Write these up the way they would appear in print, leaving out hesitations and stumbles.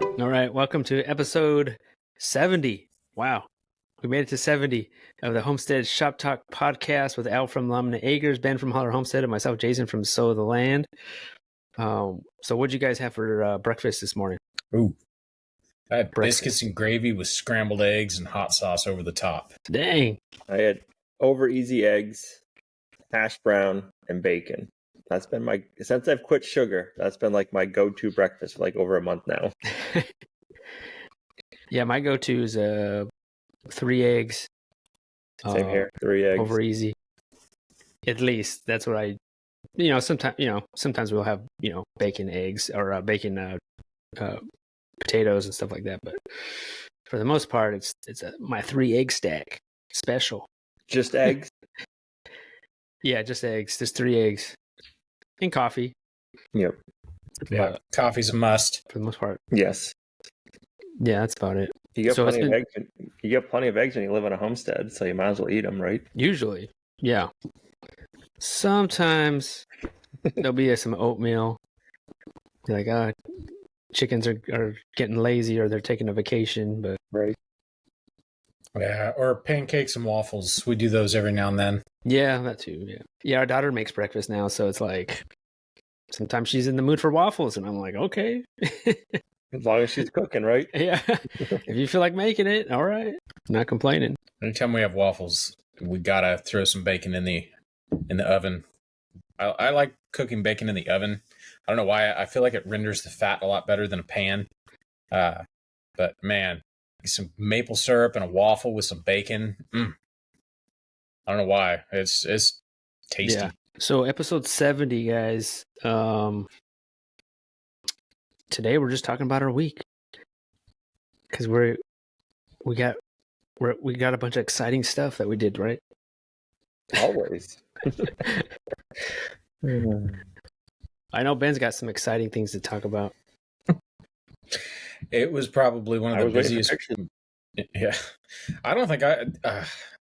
All right, welcome to episode 70. Wow, we made it to 70 of the Homestead Shop Talk podcast with Al from Lumnah Acres, Ben from Hollar Homestead, and myself, Jason from Sow the Land. So what'd you guys have for breakfast this morning? Ooh, I had biscuits and gravy with scrambled eggs and hot sauce over the top. Dang. I had over easy eggs, hash brown, and bacon. That's been since I've quit sugar, that's been like my go-to breakfast for like over a month now. Yeah, my go-to is 3 eggs. Same here, 3 eggs. Over easy. At least that's what I, sometimes we'll have, bacon, eggs, or bacon, potatoes and stuff like that. But for the most part, it's my 3 egg stack special. Just eggs? Yeah, just eggs. There's 3 eggs. And coffee. Yep. Yeah, coffee's a must. For the most part. Yes. Yeah, that's about it. You get plenty of eggs. You get plenty of eggs when you live on a homestead, so you might as well eat them, right? Usually, yeah. Sometimes there'll be some oatmeal. You're like, chickens are getting lazy or they're taking a vacation, but right. Yeah, or pancakes and waffles. We do those every now and then. Yeah, that too. Yeah. Yeah, our daughter makes breakfast now, so it's like sometimes she's in the mood for waffles, and I'm like, okay. As long as she's cooking, right? Yeah. If you feel like making it, all right. I'm not complaining. Anytime we have waffles, we gotta throw some bacon in the oven. I like cooking bacon in the oven. I don't know why. I feel like it renders the fat a lot better than a pan. But man, some maple syrup and a waffle with some bacon. I don't know why. It's tasty. Yeah. So episode 70, guys. Today we're just talking about our week because we got a bunch of exciting stuff that we did, right? Always. I know Ben's got some exciting things to talk about. It was probably one of the busiest. Yeah, I don't think I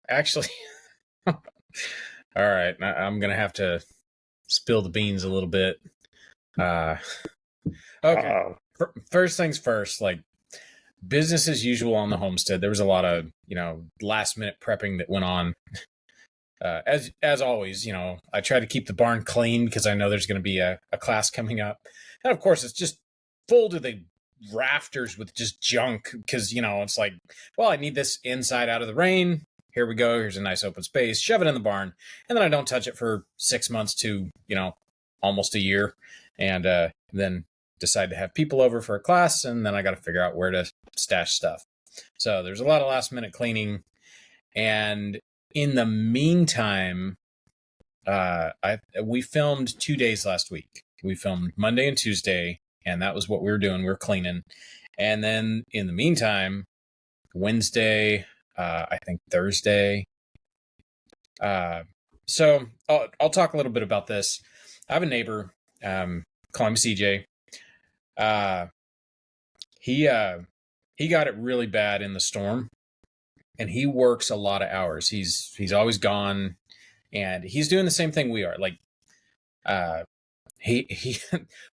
actually. All right, I'm gonna have to spill the beans a little bit. Okay. First things first, like business as usual on the homestead. There was a lot of, last minute prepping that went on. As always, I try to keep the barn clean because I know there's going to be a class coming up. And of course, it's just full to the rafters with just junk because, it's like, well, I need this inside out of the rain. Here we go. Here's a nice open space. Shove it in the barn. And then I don't touch it for 6 months to, almost a year. And then decide to have people over for a class, and then I got to figure out where to stash stuff. So there's a lot of last minute cleaning. And in the meantime, we filmed 2 days last week. We filmed Monday and Tuesday, and that was what we were doing. We were cleaning. And then in the meantime, Wednesday, I think Thursday. So I'll talk a little bit about this. I have a neighbor, call him CJ. He got it really bad in the storm, and he works a lot of hours. He's always gone, and he's doing the same thing we are. Like,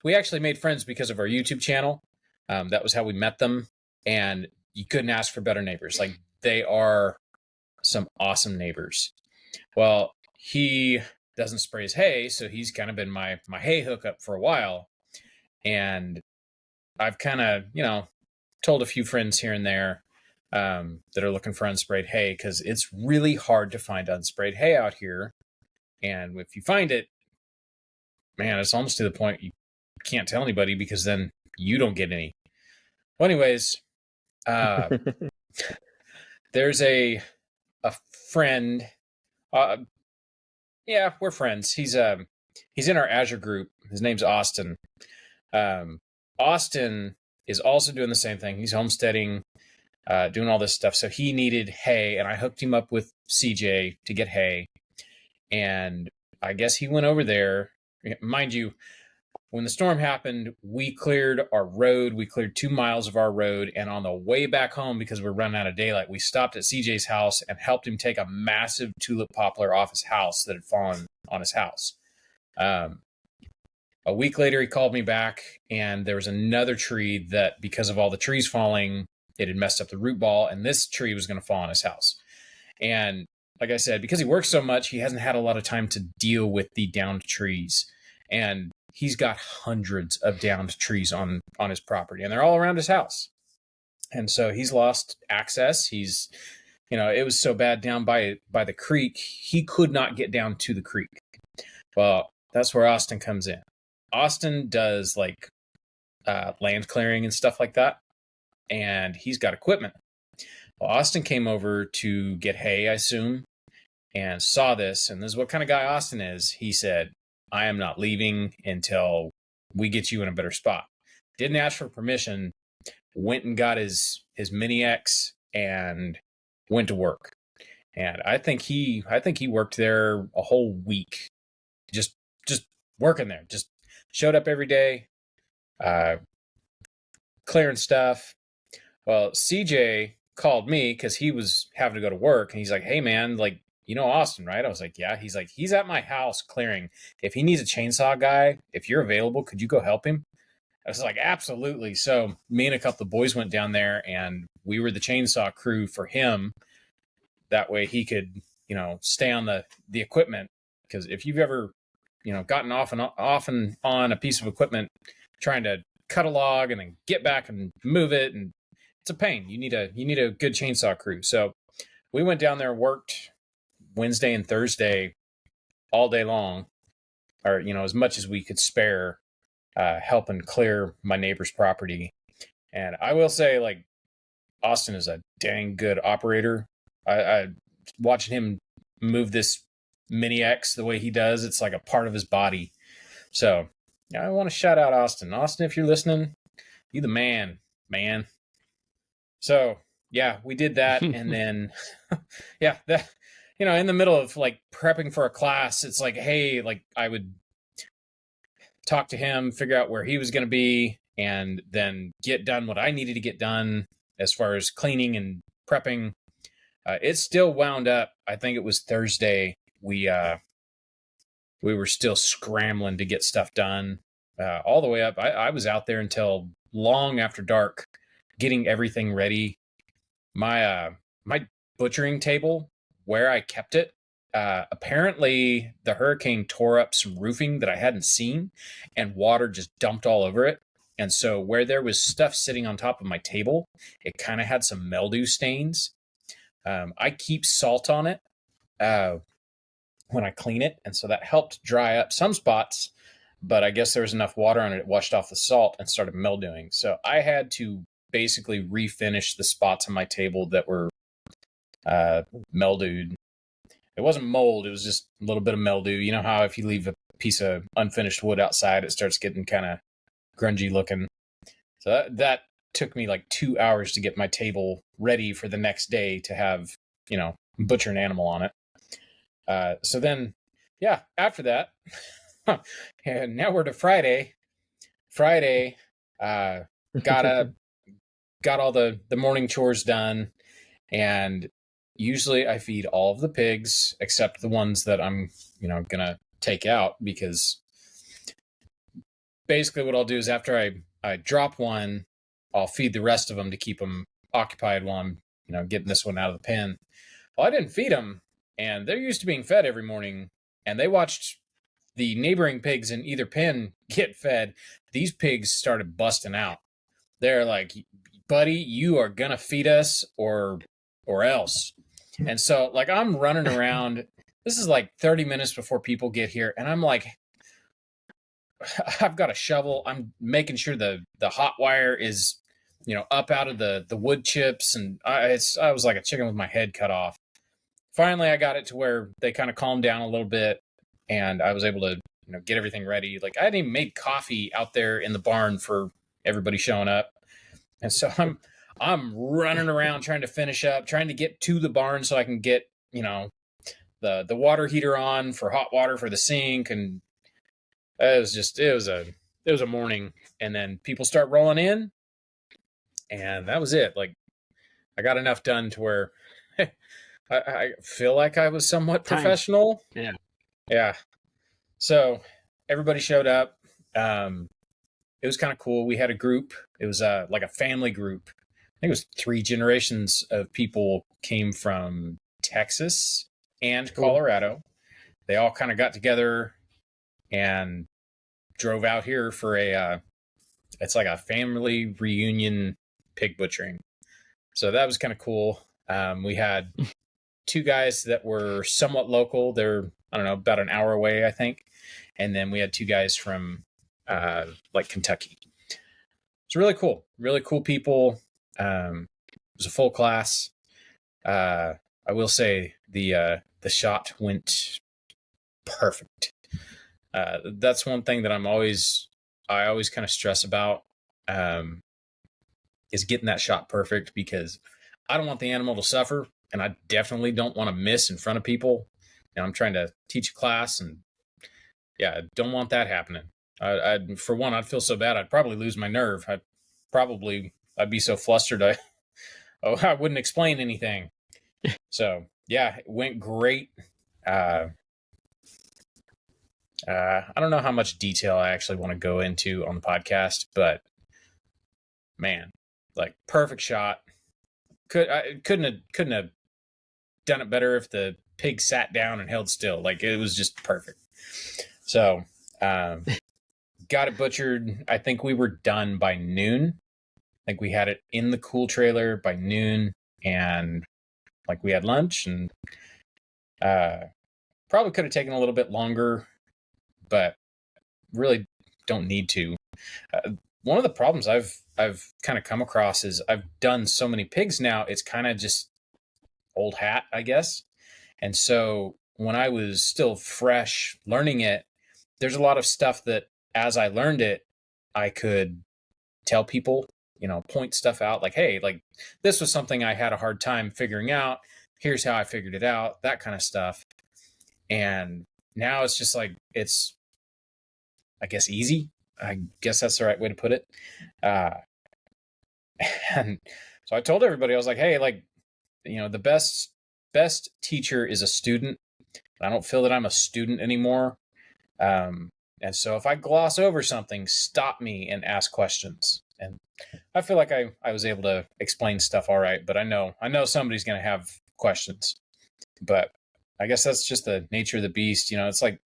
we actually made friends because of our YouTube channel. That was how we met them, and you couldn't ask for better neighbors. Like, they are some awesome neighbors. Well, he doesn't spray his hay, so he's kind of been my hay hookup for a while. And I've kind of, told a few friends here and there that are looking for unsprayed hay because it's really hard to find unsprayed hay out here. And if you find it, man, it's almost to the point you can't tell anybody because then you don't get any. Well, anyways, there's a friend. Yeah, we're friends. He's in our Azure group. His name's Austin. Austin is also doing the same thing. He's homesteading, doing all this stuff. So he needed hay, and I hooked him up with CJ to get hay. And I guess he went over there. Mind you, when the storm happened, we cleared our road. We cleared 2 miles of our road. And on the way back home, because we're running out of daylight, we stopped at CJ's house and helped him take a massive tulip poplar off his house that had fallen on his house. A week later, he called me back, and there was another tree that, because of all the trees falling, it had messed up the root ball, and this tree was going to fall on his house. And like I said, because he works so much, he hasn't had a lot of time to deal with the downed trees. And he's got hundreds of downed trees on his property, and they're all around his house. And so he's lost access. He's, it was so bad down by the creek, he could not get down to the creek. Well, that's where Austin comes in. Austin does like land clearing and stuff like that, and he's got equipment. Well, Austin came over to get hay, I assume, and saw this, and this is what kind of guy Austin is. He said, I am not leaving until we get you in a better spot. Didn't ask for permission, went and got his Mini X and went to work. And I think he worked there a whole week, just working there, just showed up every day, clearing stuff. Well, CJ called me because he was having to go to work, and he's like, hey man, like, Austin, right? I was like, yeah. He's like, he's at my house clearing. If he needs a chainsaw guy, if you're available, could you go help him? I was like, absolutely. So me and a couple of boys went down there, and we were the chainsaw crew for him. That way he could, stay on the equipment. Because if you've ever, gotten off and on a piece of equipment, trying to cut a log and then get back and move it, and it's a pain. You need a good chainsaw crew. So we went down there and worked Wednesday and Thursday all day long, or, as much as we could spare, helping clear my neighbor's property. And I will say, like, Austin is a dang good operator. I watching him move this Mini X the way he does, it's like a part of his body. So I want to shout out Austin. Austin, if you're listening, you the man. So yeah, we did that. And then, yeah, that, in the middle of like prepping for a class, it's like, hey, like I would talk to him, figure out where he was going to be, and then get done what I needed to get done as far as cleaning and prepping. It still wound up. I think it was Thursday. We were still scrambling to get stuff done all the way up. I was out there until long after dark, getting everything ready. My butchering table, where I kept it, apparently the hurricane tore up some roofing that I hadn't seen, and water just dumped all over it. And so where there was stuff sitting on top of my table, it kind of had some mildew stains. I keep salt on it when I clean it, and so that helped dry up some spots, but I guess there was enough water on it, it washed off the salt and started mildewing. So I had to basically refinish the spots on my table that were mildewed. It wasn't mold, it was just a little bit of mildew. You know how if you leave a piece of unfinished wood outside, it starts getting kind of grungy looking. So that took me like 2 hours to get my table ready for the next day to have, butcher an animal on it. So then, yeah, after that, and now we're to Friday. Got all the morning chores done, and usually I feed all of the pigs except the ones that I'm, gonna take out, because basically what I'll do is after I drop one, I'll feed the rest of them to keep them occupied while I'm, getting this one out of the pen. Well, I didn't feed them, and they're used to being fed every morning, and they watched the neighboring pigs in either pen get fed. These pigs started busting out. They're like, buddy, you are gonna feed us or else. And so like I'm running around. This is like 30 minutes before people get here, and I'm like, I've got a shovel. I'm making sure the hot wire is, up out of the wood chips, and I was like a chicken with my head cut off. Finally, I got it to where they kind of calmed down a little bit, and I was able to, get everything ready. Like I hadn't even made coffee out there in the barn for everybody showing up, and so I'm running around trying to finish up, trying to get to the barn so I can get, the water heater on for hot water for the sink, and it was a morning. And then people start rolling in, and that was it. Like I got enough done to where I feel like I was somewhat professional. Yeah. So everybody showed up. it was kind of cool. We had a group. It was like a family group. I think it was 3 generations of people came from Texas and Colorado. They all kind of got together and drove out here for it's like a family reunion pig butchering. So that was kind of cool. We had 2 guys that were somewhat local. They're, I don't know, about an hour away, I think. And then we had 2 guys from like Kentucky. It's really cool people. It was a full class. I will say the shot went perfect. That's one thing that I always kind of stress about, is getting that shot perfect, because I don't want the animal to suffer, and I definitely don't want to miss in front of people. And I'm trying to teach a class, and yeah, I don't want that happening. For one, I'd feel so bad. I'd probably lose my nerve. I'd be so flustered. I wouldn't explain anything. So yeah, it went great. I don't know how much detail I actually want to go into on the podcast, but man, like, perfect shot. Couldn't have done it better if the pig sat down and held still. Like, it was just perfect. So, got it butchered. I think we were done by noon. I think we had it in the cool trailer by noon, and like, we had lunch, and probably could have taken a little bit longer, but really don't need to. One of the problems I've kind of come across is I've done so many pigs now, it's kind of just old hat, I guess. And so when I was still fresh learning it, there's a lot of stuff that as I learned it, I could tell people, point stuff out, like, hey, like, this was something I had a hard time figuring out. Here's how I figured it out, that kind of stuff. And now it's just like, it's, I guess, easy. I guess that's the right way to put it. And so I told everybody, I was like, hey, like, the best teacher is a student. I don't feel that I'm a student anymore. And so if I gloss over something, stop me and ask questions. And I feel like I was able to explain stuff all right, but I know somebody's going to have questions. But I guess that's just the nature of the beast. It's like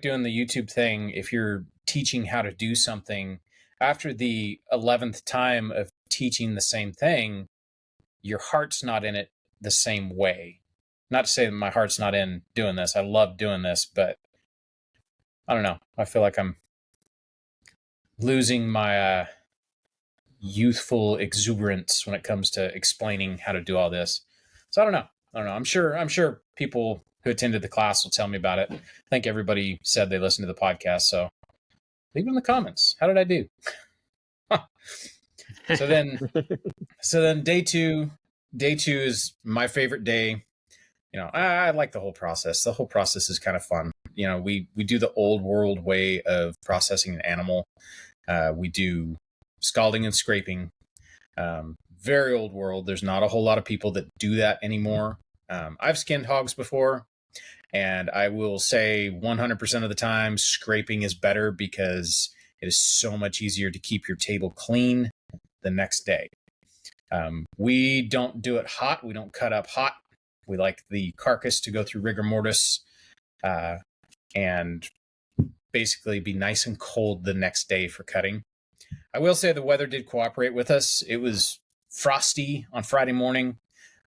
doing the YouTube thing. If you're teaching how to do something, after the 11th time of teaching the same thing, your heart's not in it the same way. Not to say that my heart's not in doing this. I love doing this, but I don't know. I feel like I'm losing my youthful exuberance when it comes to explaining how to do all this. So I don't know. I'm sure people who attended the class will tell me about it. I think everybody said they listened to the podcast, so leave it in the comments. How did I do? So then day two is my favorite day. I like the whole process. The whole process is kind of fun. We do the old world way of processing an animal. We do scalding and scraping. Very old world. There's not a whole lot of people that do that anymore. I've skinned hogs before, and I will say 100% of the time, scraping is better because it is so much easier to keep your table clean the next day. We don't do it hot. We don't cut up hot. We like the carcass to go through rigor mortis and basically be nice and cold the next day for cutting. I will say the weather did cooperate with us. It was frosty on Friday morning.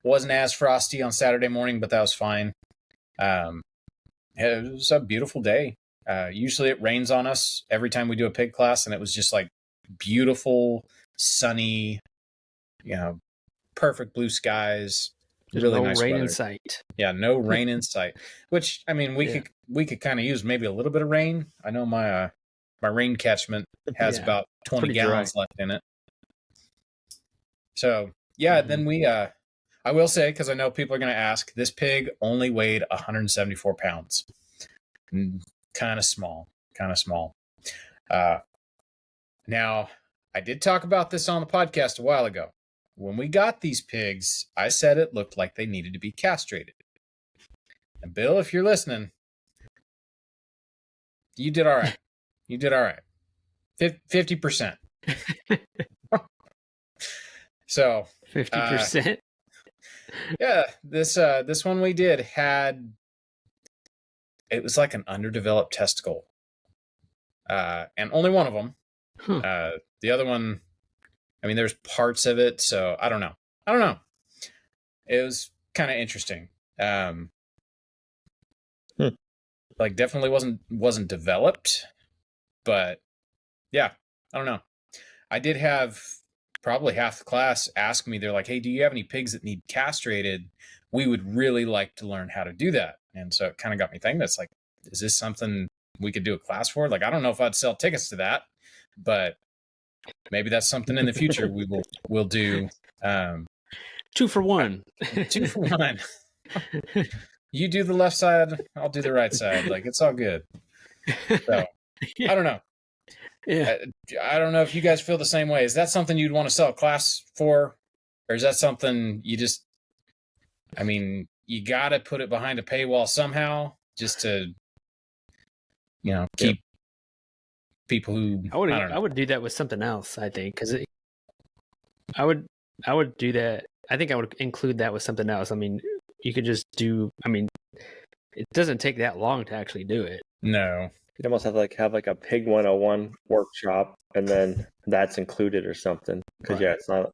Wasn't as frosty on Saturday morning, but that was fine. It was a beautiful day. Usually it rains on us every time we do a pig class, and it was just like beautiful, sunny, perfect blue skies. There's really no nice rain weather. in sight. Yeah, no rain in sight. Which, I mean, we could kind of use maybe a little bit of rain. I know my rain catchment has about 20 gallons left in it. So yeah, then we I will say, because I know people are going to ask, this pig only weighed 174 pounds. Kind of small. Now, I did talk about this on the podcast a while ago. When we got these pigs, I said it looked like they needed to be castrated. And Bill, if you're listening, you did all right. 50%. So 50%. yeah, this one we did had, it was like an underdeveloped testicle, and only one of them. Huh. The other one, I mean, there's parts of it, so I don't know. It was kind of interesting. Like definitely wasn't developed, but yeah, I don't know. I did have probably half the class ask me, they're like, hey, do you have any pigs that need castrated? We would really like to learn how to do that. And so it kind of got me thinking, it's like, is this something we could do a class for? Like, I don't know if I'd sell tickets to that, but maybe that's something in the future we'll do. 2 for 1. 2 for 1. You do the left side, I'll do the right side. Like, it's all good. So Yeah. I don't know. Yeah. I don't know if you guys feel the same way. Is that something you'd want to sell a class for? Or is that something you just, I mean, you got to put it behind a paywall somehow just to, keep people who, I don't know. I would do that with something else, I think, because I would do that. I think I would include that with something else. I mean, you could just do, I mean, it doesn't take that long to actually do it. No. You'd almost have like a Pig 101 workshop, and then that's included or something. Because Right.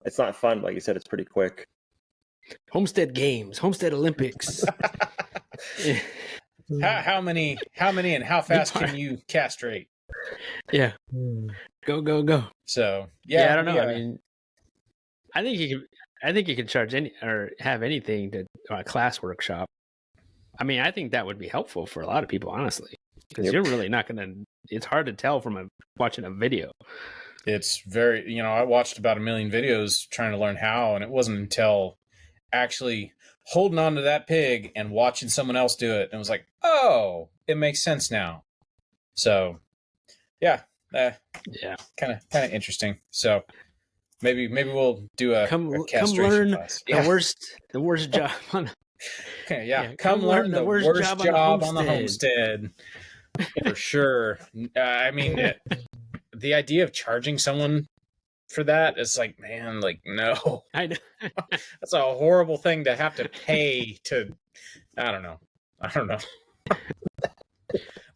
it's not fun. Like you said, it's pretty quick. Homestead Games, Homestead Olympics. How many and how fast can you castrate? Yeah. Go. So Yeah, I don't know. I mean, I think you can charge any or have anything to a class workshop. I mean, I think that would be helpful for a lot of people, honestly, because you're really not going to. It's hard to tell from watching a video. It's very, I watched about 1 million videos trying to learn how, and it wasn't until actually holding on to that pig and watching someone else do it, and it was like, oh, it makes sense now. So, yeah, kind of interesting. So maybe we'll do a castration learn class. The worst job on. Okay, yeah. Come learn the worst job on the homestead. For sure. I mean, the idea of charging someone for that is like, man, like, no. I know. That's a horrible thing to have to pay to. I don't know.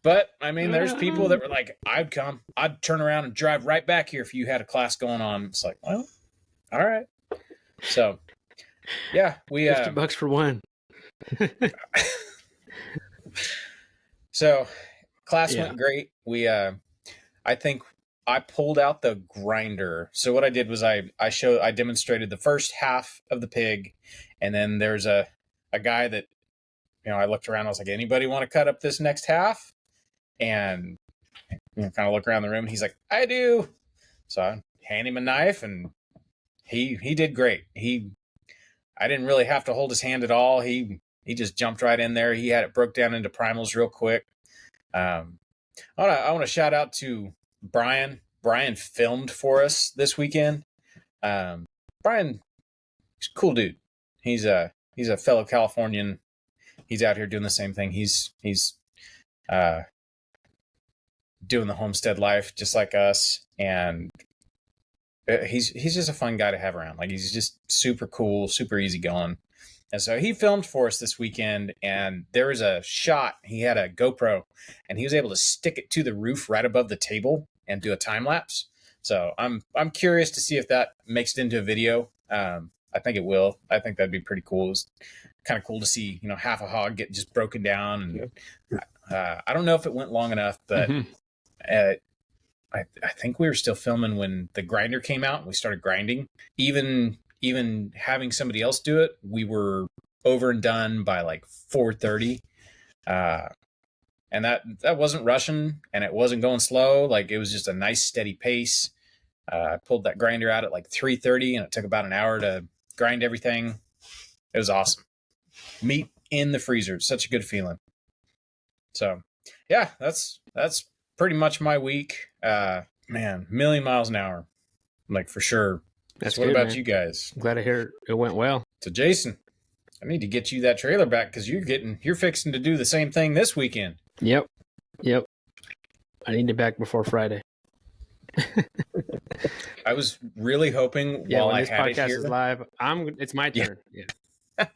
But I mean, there's people that were like, I'd turn around and drive right back here if you had a class going on. It's like, well, all right. So, yeah, we $50 for one. So, class went great. We, I think I pulled out the grinder. So what I did was I demonstrated the first half of the pig, and then there's a guy that, I looked around. I was like, anybody want to cut up this next half? And kind of look around the room. And he's like, I do. So I hand him a knife, and he did great. I didn't really have to hold his hand at all. He just jumped right in there. He had it broke down into primals real quick. I want to shout out to Brian. Brian filmed for us this weekend. Brian, he's a cool dude. He's a fellow Californian. He's out here doing the same thing. He's doing the homestead life just like us, and he's just a fun guy to have around. Like, he's just super cool, super easygoing. And so he filmed for us this weekend, and there was a shot. He had a GoPro, and he was able to stick it to the roof right above the table and do a time lapse. So I'm curious to see if that makes it into a video. I think it will. I think that'd be pretty cool. It's kind of cool to see, half a hog get just broken down. And I don't know if it went long enough, but I think we were still filming when the grinder came out and we started grinding. Even having somebody else do it, we were over and done by like 4:30. And that wasn't rushing, and it wasn't going slow. Like, it was just a nice steady pace. I pulled that grinder out at like 3:30, and it took about an hour to grind everything. It was awesome. Meat in the freezer. It's such a good feeling. So yeah, that's pretty much my week. Man, 1,000,000 miles an hour. Like, for sure. That's what good, about man. you guys? I'm glad to hear it went well. So Jason, I need to get you that trailer back, because you're fixing to do the same thing this weekend. Yep. I need it back before Friday. I was really hoping Yeah, while when I this had it podcast here. is live, it's my turn. Yeah.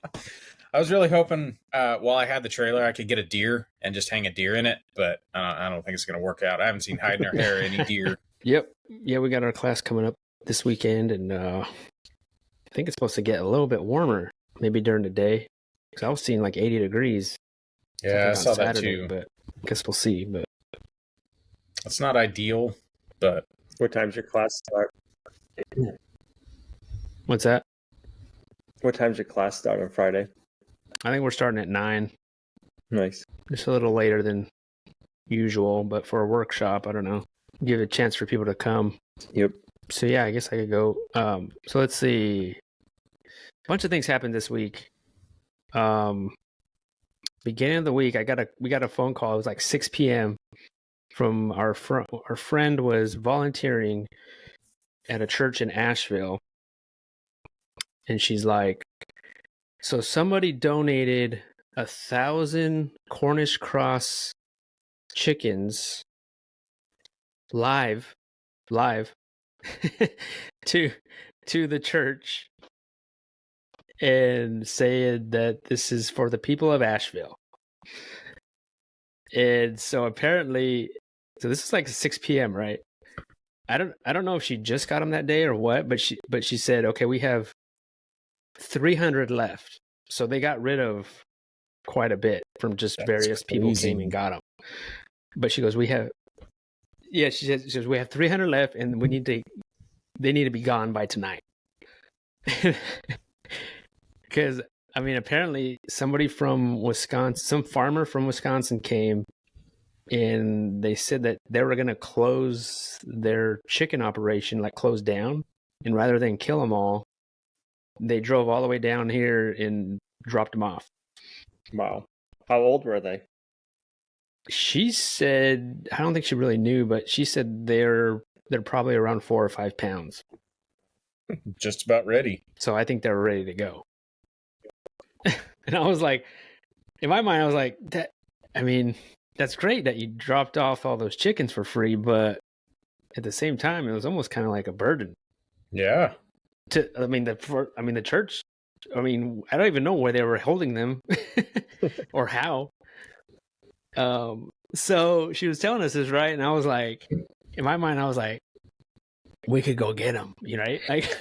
I was really hoping while I had the trailer, I could get a deer and just hang a deer in it, but I don't think it's going to work out. I haven't seen hide nor hair any deer. Yep. Yeah, we got our class coming up this weekend, and I think it's supposed to get a little bit warmer, maybe during the day. Because I was seeing like 80 degrees. Yeah, I saw that Saturday, too. But I guess we'll see. But it's not ideal, but What time's your class start? what's that? What time's your class start on Friday? I think we're starting at 9. Nice. Just a little later than usual, but for a workshop, I don't know. Give a chance for people to come. Yep. So yeah, I guess I could go. So let's see. A bunch of things happened this week. Beginning of the week, we got a phone call. It was like 6 p.m. from our friend was volunteering at a church in Asheville, and she's like, so somebody donated 1,000 Cornish cross chickens live to the church, and saying that this is for the people of Asheville. And so apparently, so this is like 6 p.m., right? I don't know if she just got them that day or what, but she said, okay, we have 300 left. So they got rid of quite a bit from just various people came and got them. But she goes, she says we have 300 left, and they need to be gone by tonight. Because I mean, apparently somebody from Wisconsin, some farmer from Wisconsin came, and they said that they were going to close their chicken operation, like close down, and rather than kill them all, they drove all the way down here and dropped them off. Wow. How old were they? She said, I don't think she really knew, but she said they're probably around 4 or 5 pounds. Just about ready. So I think they're ready to go. And I was like, in my mind, I was like, that's great that you dropped off all those chickens for free, but at the same time, it was almost kind of like a burden. Yeah. The church, I don't even know where they were holding them or how. So she was telling us this, right? And I was like, in my mind, I was like, we could go get them, right? Like,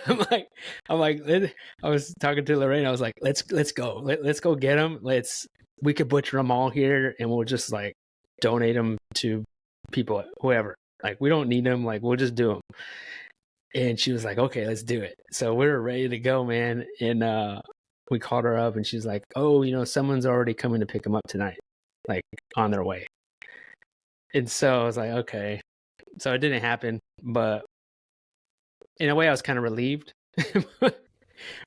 I was talking to Lorraine. I was like, let's go. Let's go get them. We could butcher them all here, and we'll just like donate them to people, whoever. Like, we don't need them. Like, we'll just do them. And she was like, okay, let's do it. So we were ready to go, man. And we called her up, and she's like, oh, someone's already coming to pick them up tonight, like on their way. And so I was like, okay. So it didn't happen, but in a way I was kind of relieved.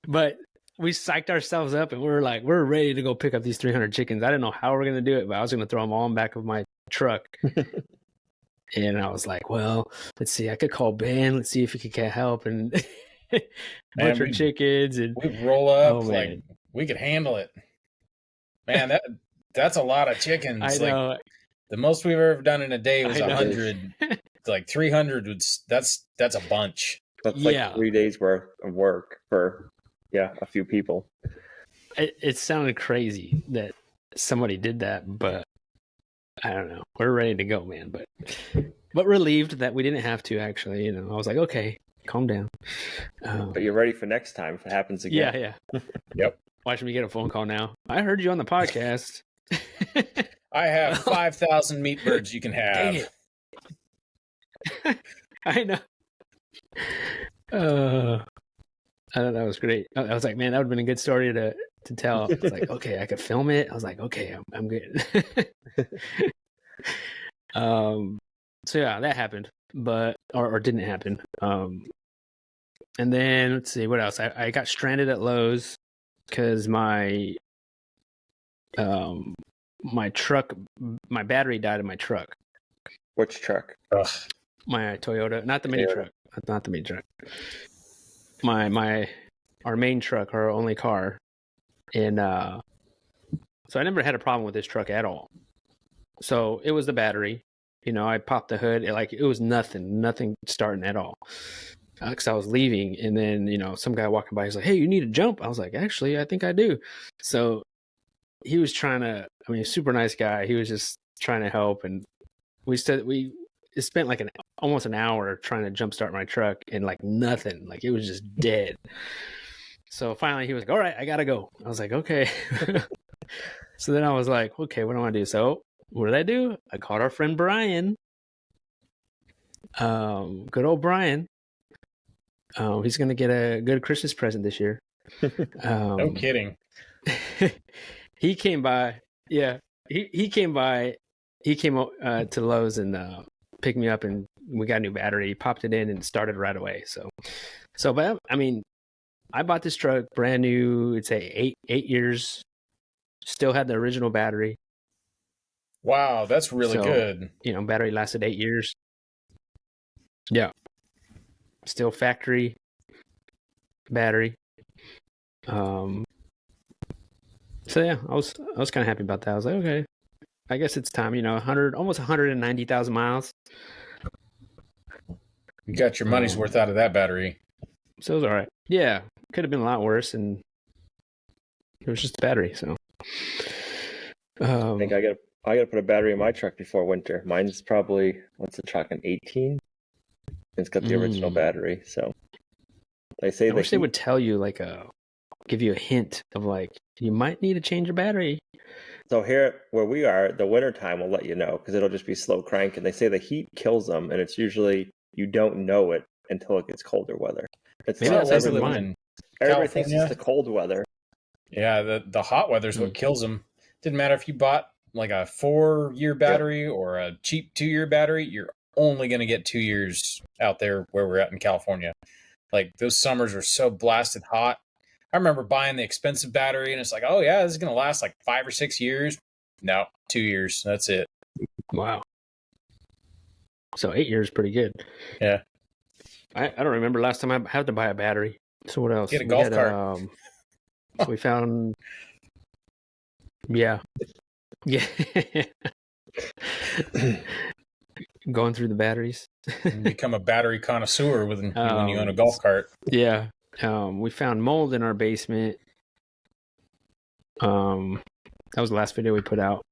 But we psyched ourselves up, and we're ready to go pick up these 300 chickens. I didn't know how we're going to do it, but I was going to throw them all in the back of my truck. And I was like, well, let's see, I could call Ben. Let's see if he could get help and butcher chickens. And we roll up like we could handle it. Man, that's a lot of chickens. I know. Like, the most we've ever done in a day was 100. Like 300 that's a bunch. That's like 3 days worth of work for a few people. It sounded crazy that somebody did that, but I don't know. We're ready to go, man. But relieved that we didn't have to. Actually, I was like, okay, calm down. But you're ready for next time if it happens again. Yeah. Yep. Watch me get a phone call now. I heard you on the podcast. I have 5,000 meat birds you can have. Dang it. I know. I thought that was great. I was like, man, that would have been a good story to tell. I was like, okay, I could film it. I was like, okay, I'm good. So yeah, that happened, but or didn't happen. And then let's see what else. I got stranded at Lowe's because my truck, my battery died in my truck. Which truck? Ugh. My Toyota, not the mini truck. Not the mini truck. Our main truck, our only car. And so I never had a problem with this truck at all. So it was the battery. I popped the hood. It was nothing starting at all. Because I was leaving, and then some guy walking by, he's like, "Hey, you need a jump?" I was like, "Actually, I think I do." So he was trying to. I mean, super nice guy. He was just trying to help, and we spent like almost an hour trying to jumpstart my truck, and like nothing. Like it was just dead. So finally, he was like, "All right, I gotta go." I was like, "Okay." So then I was like, "Okay, what do I want to do?" So what did I do? I called our friend Brian. Good old Brian. He's gonna get a good Christmas present this year. No kidding. He came by. Yeah, he came by. He came to Lowe's and picked me up, and we got a new battery. He popped it in and started right away. But I mean, I bought this truck brand new. It's eight years. Still had the original battery. Wow, that's really good. Battery lasted 8 years. Yeah. Still factory battery. So yeah, I was kind of happy about that. I was like, okay, I guess it's time. 190,000 miles. You got your money's worth out of that battery. So it was all right. Yeah, could have been a lot worse, and it was just a battery. So I think I gotta put a battery in my truck before winter. Mine's probably, what's the truck, an 18? It's got the original battery. So they say I wish they would tell you give you a hint of you might need to change your battery. So here where we are, the winter time will let you know because it'll just be slow cranking. They say the heat kills them, and it's usually you don't know it until it gets colder weather. Maybe that's everybody thinks it's the cold weather. Yeah, the hot weather is what kills them. Didn't matter if you bought like a 4-year battery or a cheap 2-year battery, you're only going to get 2 years out there where we're at in California. Like those summers are so blasted hot. I remember buying the expensive battery and it's like, oh yeah, this is going to last like 5 or 6 years. No, 2 years. That's it. Wow. So 8 years is pretty good. Yeah. I don't remember last time I had to buy a battery. So what else? Get a golf cart. So we found, yeah. Going through the batteries. Become a battery connoisseur when you own a golf cart. Yeah. We found mold in our basement. That was the last video we put out.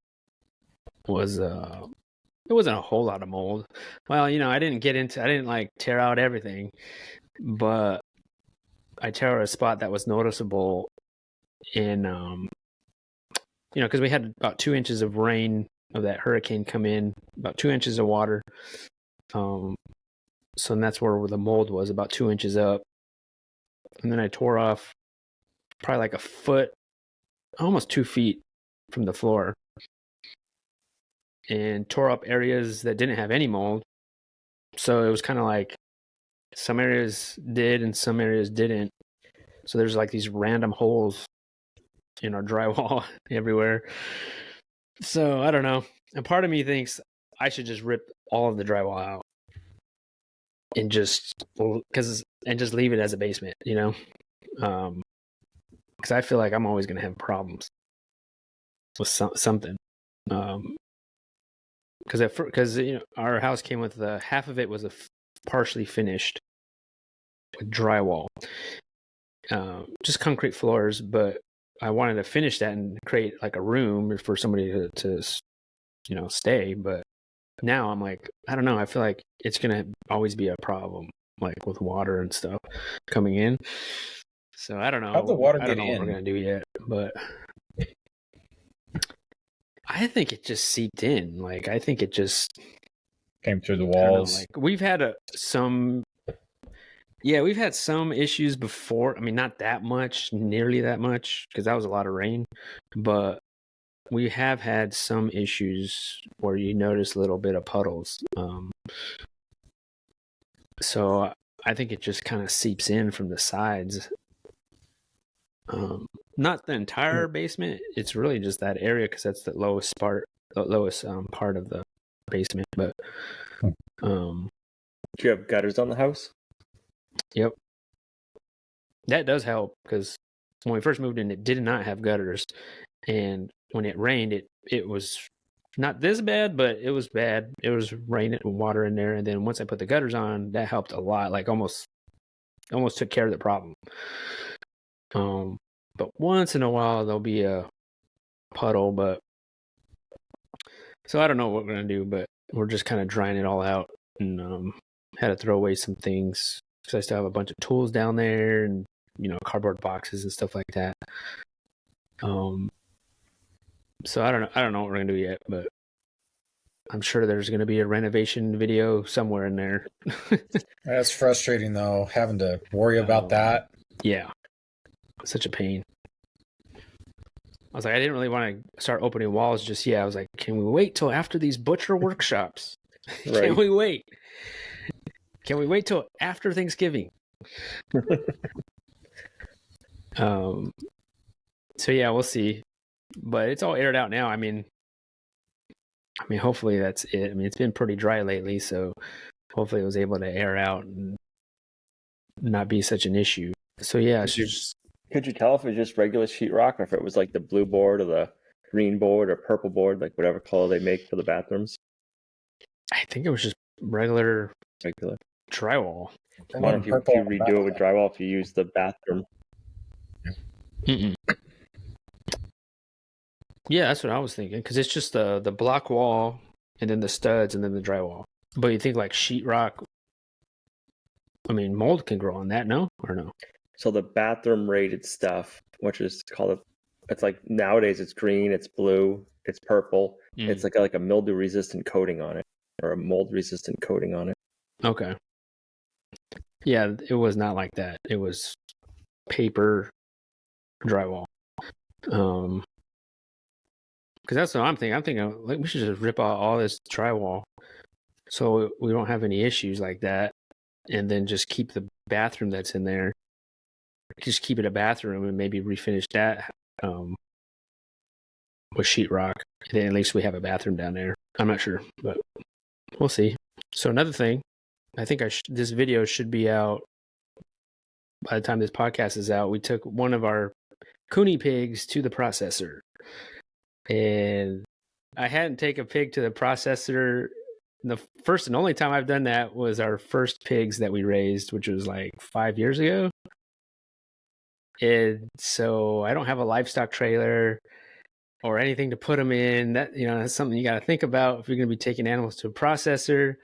It wasn't a whole lot of mold. Well, I didn't tear out everything, but I tore a spot that was noticeable in, because we had about 2 inches of rain of that hurricane come in, about 2 inches of water. So that's where the mold was, about 2 inches up. And then I tore off probably like a foot, almost 2 feet from the floor, and tore up areas that didn't have any mold. So it was kind of like some areas did and some areas didn't. So there's like these random holes in our drywall everywhere. So I don't know. And part of me thinks I should just rip all of the drywall out and just leave it as a basement, because I feel like I'm always going to have problems with something. Because our house came with half of it was partially finished with drywall, just concrete floors, but I wanted to finish that and create like a room for somebody to stay. But now I'm like, I don't know. I feel like it's going to always be a problem, like with water and stuff coming in. So I don't know. How'd the water get in? What we're going to do yet, but I think it just seeped in. Like, I think it just came through the walls. We've had some issues before. I mean, not that much, nearly that much, because that was a lot of rain. But we have had some issues where you notice a little bit of puddles. So I think it just kind of seeps in from the sides. Not the entire basement. It's really just that area because that's the lowest part of the basement. But do you have gutters on the house? Yep. That does help because when we first moved in, it did not have gutters, and when it rained, it was Not this bad, but it was bad. It was raining water in there, and then once I put the gutters on, that helped a lot. Like almost took care of the problem. But once in a while there'll be a puddle, but so I don't know what we're gonna do, but we're just kind of drying it all out, and had to throw away some things because I still have a bunch of tools down there, and cardboard boxes and stuff like that. So I don't know what we're gonna do yet, but I'm sure there's gonna be a renovation video somewhere in there. That's frustrating though, having to worry about that. Yeah, such a pain. I was like, I didn't really want to start opening walls just yet. I was like, can we wait till after these butcher workshops? Right. Can we wait? Can we wait till after Thanksgiving? So yeah, we'll see. But it's all aired out now. I mean, hopefully that's it. I mean, it's been pretty dry lately, so hopefully it was able to air out and not be such an issue. So yeah, could you tell if it was just regular sheetrock or if it was like the blue board or the green board or purple board, like whatever color they make for the bathrooms? I think it was just regular drywall. I wonder if you redo it with drywall if you use the bathroom. Mm-mm. Yeah, that's what I was thinking, because it's just the block wall and then the studs and then the drywall. But you think like sheetrock, I mean, mold can grow on that, no? Or no? So the bathroom rated stuff, which is called, it's like nowadays it's green, it's blue, it's purple. It's like a mildew resistant coating on it or a mold resistant coating on it. Okay. Yeah, it was not like that. It was paper drywall. Because that's what I'm thinking. I'm thinking like we should just rip out all this drywall so we don't have any issues like that, and then just keep the bathroom that's in there. Just keep it a bathroom and maybe refinish that with sheetrock. And then at least we have a bathroom down there. I'm not sure, but we'll see. So another thing, I think this video should be out by the time this podcast is out. We took one of our Cooney pigs to the processor, and I hadn't taken a pig to the processor. The first and only time I've done that was our first pigs that we raised, which was like 5 years ago. And so I don't have a livestock trailer or anything to put them in. That's something you got to think about if you're going to be taking animals to a processor.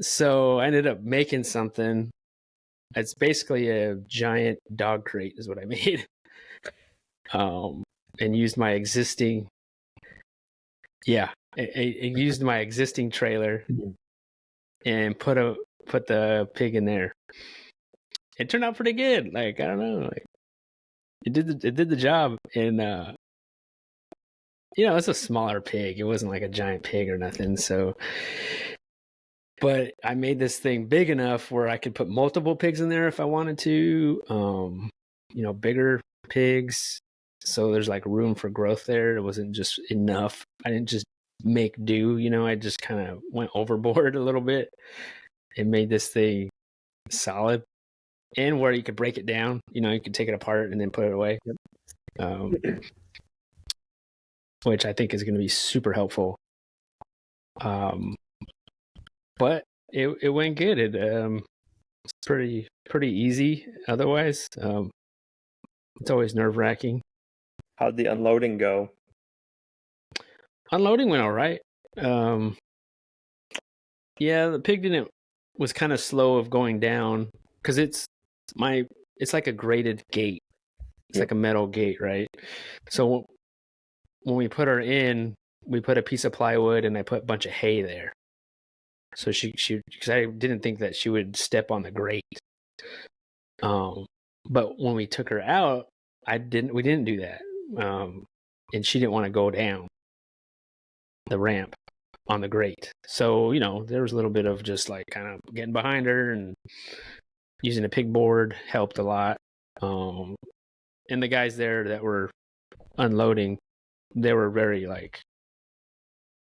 So I ended up making something. It's basically a giant dog crate is what I made. And used my existing, I used my existing trailer and put the pig in there. It turned out pretty good. Like, I don't know, like it did the job. And it's a smaller pig. It wasn't like a giant pig or nothing. So, but I made this thing big enough where I could put multiple pigs in there if I wanted to. Bigger pigs. So there's like room for growth there. It wasn't just enough. I didn't just make do, I just kind of went overboard a little bit and made this thing solid. And where you could break it down, you could take it apart and then put it away. Which I think is going to be super helpful. But it went good. It's pretty easy. Otherwise, it's always nerve-wracking. How'd the unloading go? Unloading went all right. The pig was kind of slow of going down because it's like a grated gate. It's like a metal gate, right? So when we put her in, we put a piece of plywood and I put a bunch of hay there. So she because I didn't think that she would step on the grate. But when we took her out, we didn't do that. And she didn't want to go down the ramp on the grate. So, there was a little bit of just like kind of getting behind her, and using a pig board helped a lot. And the guys there that were unloading, they were very like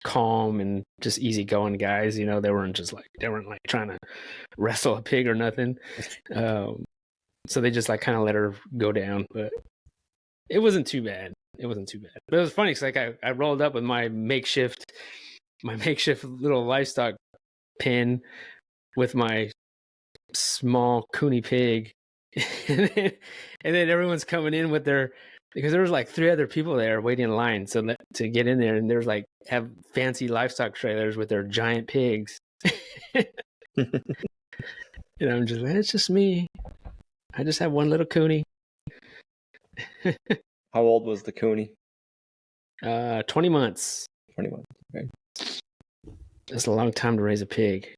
calm and just easygoing guys. They weren't like trying to wrestle a pig or nothing. So they just like kind of let her go down, but it wasn't too bad. it wasn't too bad. But it was funny because I rolled up with my makeshift little livestock pen with my small cooney pig, and then everyone's coming in with their, because there was like 3 other people there waiting in line to get in there, and there's like have fancy livestock trailers with their giant pigs. And I'm just like, it's just me. I just have one little cooney. How old was the Cooney? 20 months. 20 months. Okay. That's a long time to raise a pig.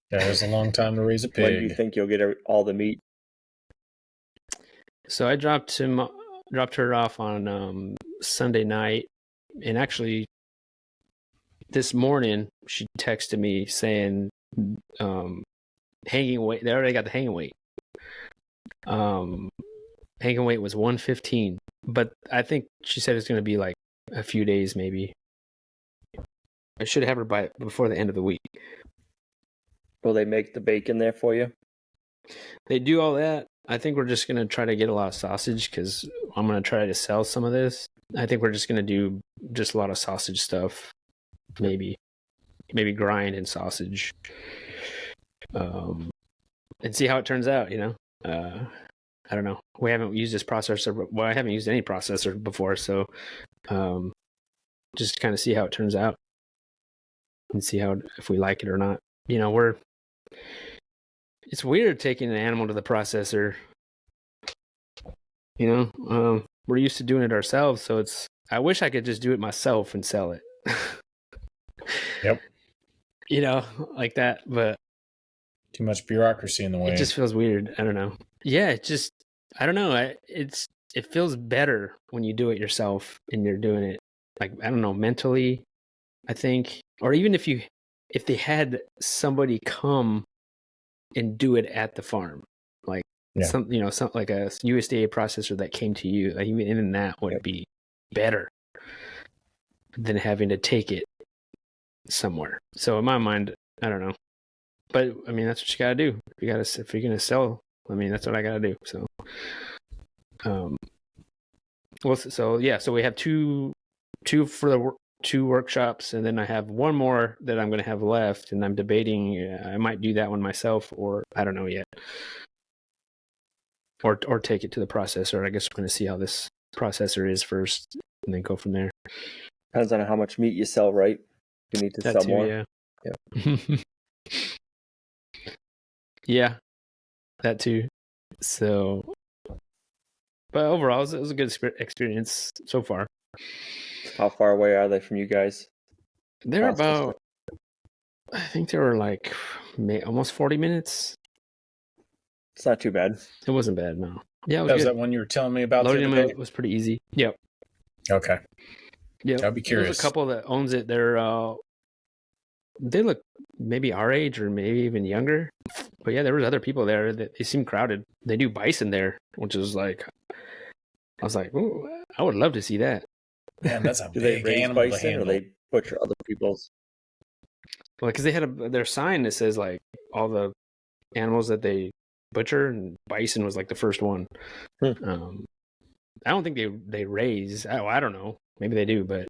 That is a long time to raise a pig. When do you think you'll get all the meat? So I dropped her off on Sunday night, and actually this morning she texted me saying hanging weight. They already got the hanging weight. Hanging weight was 115, but I think she said it's going to be like a few days maybe. I should have her before the end of the week. Will they make the bacon there for you? They do all that. I think we're just going to try to get a lot of sausage because I'm going to try to sell some of this. I think we're just going to do just a lot of sausage stuff. Maybe grind and sausage. And see how it turns out, you know? I don't know. We haven't used this processor. Well, I haven't used any processor before, so just kind of see how it turns out and see if we like it or not. You know, it's weird taking an animal to the processor. You know, we're used to doing it ourselves, so I wish I could just do it myself and sell it. Yep. You know, like that, but too much bureaucracy in the way. It just feels weird. I don't know. Yeah, I don't know. It feels better when you do it yourself and you're doing it, like, I don't know, mentally, I think. Or even if they had somebody come and do it at the farm, like something like a USDA processor that came to you, like even that would be better than having to take it somewhere. So in my mind, I don't know. But I mean, that's what you gotta do. If you're gonna sell, I mean, that's what I gotta do. So, so we have two for the 2 workshops, and then I have one more that I'm gonna have left, and I'm debating. I might do that one myself, or I don't know yet, or take it to the processor. I guess we're gonna see how this processor is first, and then go from there. Depends on how much meat you sell, right? You need to sell more. Yeah. Yeah, that too. So, but overall, it was a good experience so far. How far away are they from you guys? They're about, I think they were like almost 40 minutes. It's not too bad. It wasn't bad, no. Yeah, was that one you were telling me about? Loading them was pretty easy. Yep. Okay. Yeah, I'd be curious. There's a couple that owns it. They look maybe our age or maybe even younger. But yeah, there was other people there that they seem crowded. They do bison there, which is like, I was like, ooh, I would love to see that. Man, that's a do big they raise animal bison to handle. Or they butcher other people's? Well, because they had their sign that says like all the animals that they butcher, and bison was like the first one. I don't think they raise. I don't know. Maybe they do, but